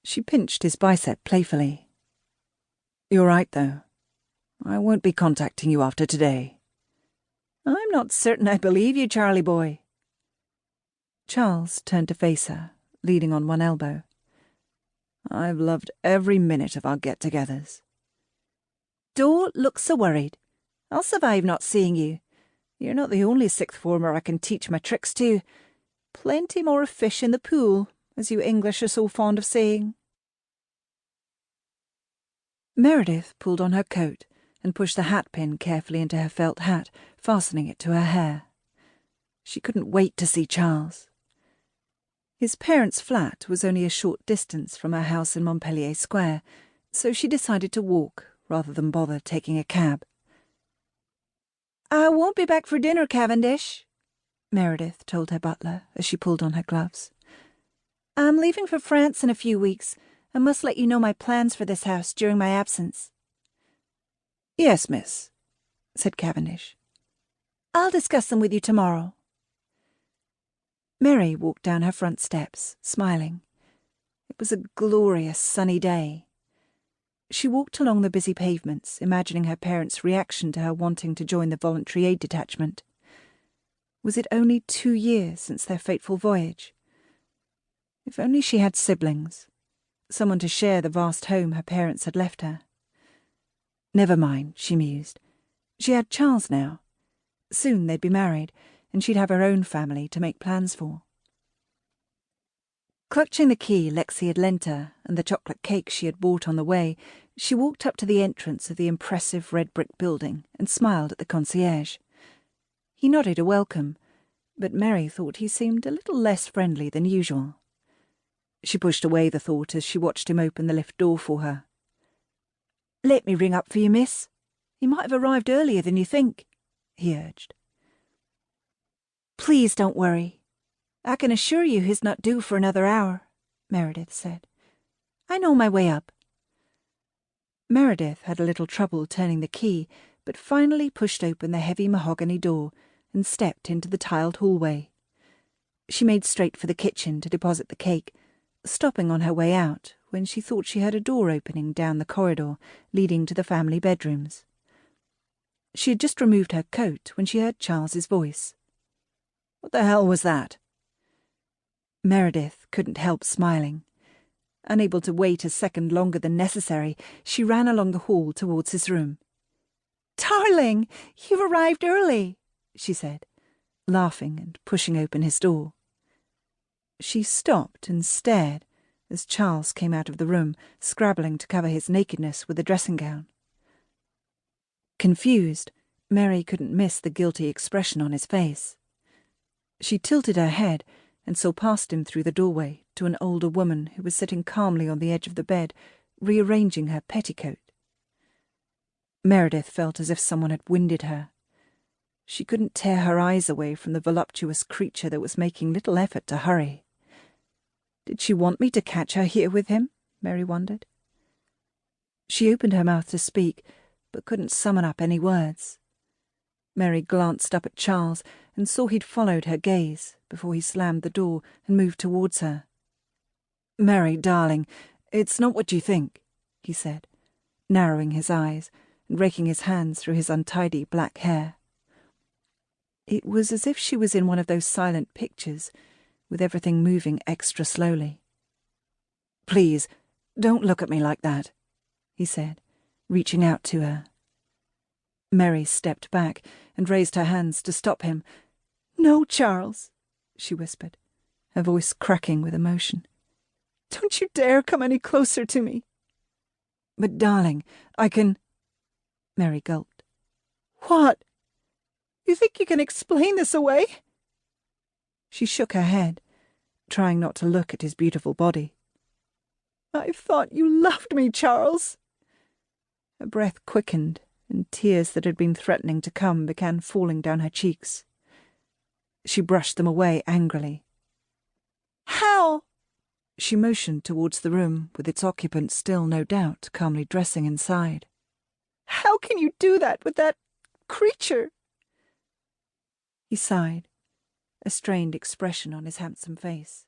She pinched his bicep playfully. "You're right, though. I won't be contacting you after today." "I'm not certain I believe you, Charlie boy." Charles turned to face her, leaning on one elbow. "I've loved every minute of our get-togethers." "Don't look so worried. I'll survive not seeing you. You're not the only sixth former I can teach my tricks to. Plenty more fish in the pool, as you English are so fond of saying." Meredith pulled on her coat and pushed the hat-pin carefully into her felt hat, fastening it to her hair. She couldn't wait to see Charles. His parents' flat was only a short distance from her house in Montpellier Square, so she decided to walk rather than bother taking a cab. "I won't be back for dinner, Cavendish," Meredith told her butler as she pulled on her gloves. "I'm leaving for France in a few weeks, and must let you know my plans for this house during my absence." "Yes, miss," said Cavendish. "I'll discuss them with you tomorrow." Mary walked down her front steps, smiling. It was a glorious sunny day. She walked along the busy pavements, imagining her parents' reaction to her wanting to join the voluntary aid detachment. Was it only 2 years since their fateful voyage? If only she had siblings, someone to share the vast home her parents had left her. Never mind, she mused. She had Charles now. Soon they'd be married, and she'd have her own family to make plans for. Clutching the key Lexi had lent her and the chocolate cake she had bought on the way, she walked up to the entrance of the impressive red brick building and smiled at the concierge. He nodded a welcome, but Mary thought he seemed a little less friendly than usual. She pushed away the thought as she watched him open the lift door for her. "Let me ring up for you, miss. He might have arrived earlier than you think," he urged. "Please don't worry. I can assure you he's not due for another hour," Meredith said. "I know my way up." Meredith had a little trouble turning the key, but finally pushed open the heavy mahogany door and stepped into the tiled hallway. She made straight for the kitchen to deposit the cake, stopping on her way out when she thought she heard a door opening down the corridor leading to the family bedrooms. She had just removed her coat when she heard Charles's voice. "What the hell was that?" Meredith couldn't help smiling. Unable to wait a second longer than necessary, she ran along the hall towards his room. "Darling, you've arrived early," she said, laughing and pushing open his door. She stopped and stared as Charles came out of the room, scrabbling to cover his nakedness with a dressing gown. Confused, Mary couldn't miss the guilty expression on his face. She tilted her head and saw past him through the doorway to an older woman who was sitting calmly on the edge of the bed, rearranging her petticoat. Meredith felt as if someone had winded her. She couldn't tear her eyes away from the voluptuous creature that was making little effort to hurry. Did she want me to catch her here with him? Mary wondered. She opened her mouth to speak, but couldn't summon up any words. Mary glanced up at Charles and saw he'd followed her gaze before he slammed the door and moved towards her. "Mary, darling, it's not what you think," he said, narrowing his eyes and raking his hands through his untidy black hair. It was as if she was in one of those silent pictures, with everything moving extra slowly. "Please, don't look at me like that," he said, reaching out to her. Mary stepped back and raised her hands to stop him. "No, Charles," she whispered, her voice cracking with emotion. "Don't you dare come any closer to me." "But, darling, I can—" Mary gulped. "What? You think you can explain this away?" She shook her head, trying not to look at his beautiful body. "I thought you loved me, Charles." Her breath quickened, and tears that had been threatening to come began falling down her cheeks. She brushed them away angrily. "How?" She motioned towards the room, with its occupant still, no doubt, calmly dressing inside. "How can you do that with that creature?" He sighed, a strained expression on his handsome face.